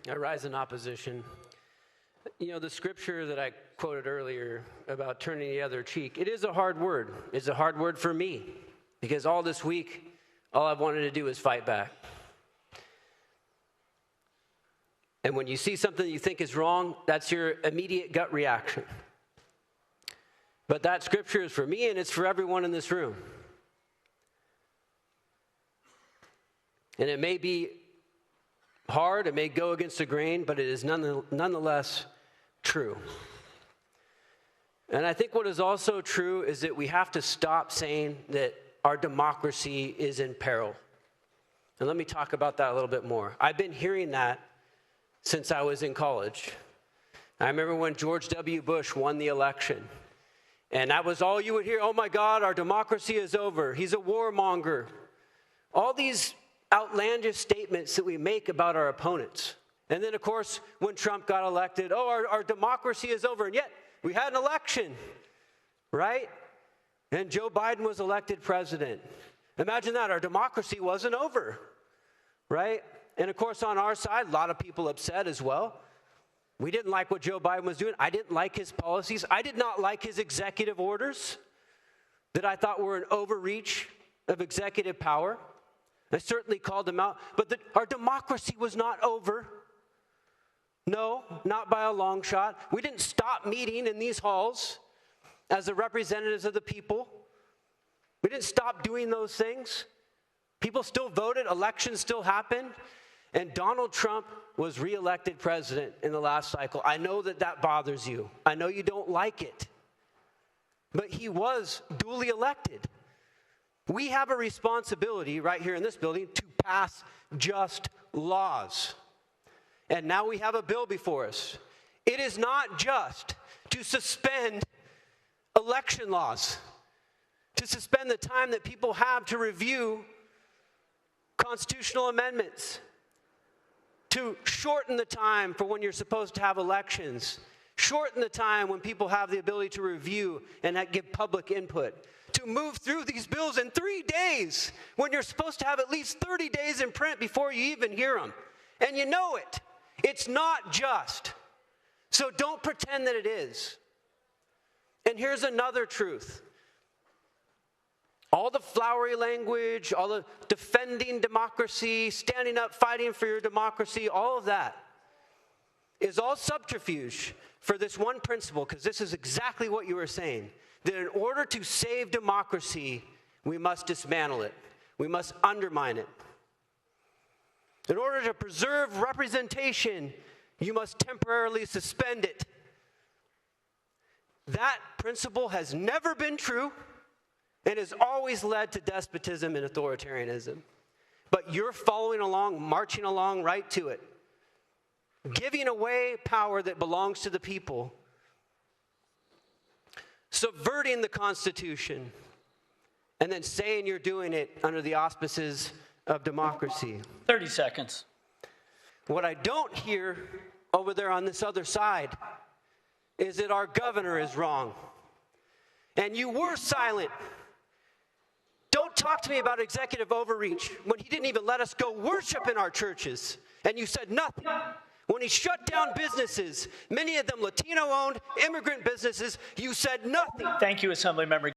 I rise in opposition. You know, the scripture that I quoted earlier about turning the other cheek, it is a hard word. It's a hard word for me because all this week, all I've wanted to do is fight back. And when you see something you think is wrong, that's your immediate gut reaction. But that scripture is for me and it's for everyone in this room. And it may be hard, it may go against the grain, but it is nonetheless true. And I think what is also true is that we have to stop saying that our democracy is in peril. And let me talk about that a little bit more. I've been hearing that since I was in college. I remember when George W. Bush won the election. And that was all you would hear. Oh my God, our democracy is over. He's a warmonger. All these outlandish statements that we make about our opponents. And then, of course, when Trump got elected, our democracy is over. And yet, we had an election, right? And Joe Biden was elected president. Imagine that, our democracy wasn't over, right? And of course, on our side, a lot of people upset as well. We didn't like what Joe Biden was doing. I didn't like his policies. I did not like his executive orders that I thought were an overreach of executive power. I certainly called them out. But our democracy was not over. No, not by a long shot. We didn't stop meeting in these halls as the representatives of the people. We didn't stop doing those things. People still voted. Elections still happened. And Donald Trump was reelected president in the last cycle. I know that bothers you. I know you don't like it. But he was duly elected. We have a responsibility right here in this building to pass just laws. And now we have a bill before us. It is not just to suspend election laws, to suspend the time that people have to review constitutional amendments, to shorten the time for when you're supposed to have elections, shorten the time when people have the ability to review and give public input, to move through these bills in 3 days when you're supposed to have at least 30 days in print before you even hear them. And you know it. It's not just. So don't pretend that it is. And here's another truth. All the flowery language, all the defending democracy, standing up, fighting for your democracy, all of that is all subterfuge for this one principle, because this is exactly what you were saying, that in order to save democracy, we must dismantle it. We must undermine it. In order to preserve representation, you must temporarily suspend it. That principle has never been true. It has always led to despotism and authoritarianism. But you're following along, marching along right to it. Giving away power that belongs to the people. Subverting the Constitution. And then saying you're doing it under the auspices of democracy. 30 seconds. What I don't hear over there on this other side is that our governor is wrong. And you were silent. Don't talk to me about executive overreach when he didn't even let us go worship in our churches. And you said nothing. When he shut down businesses, many of them Latino-owned, immigrant businesses, you said nothing. Thank you, Assemblymember.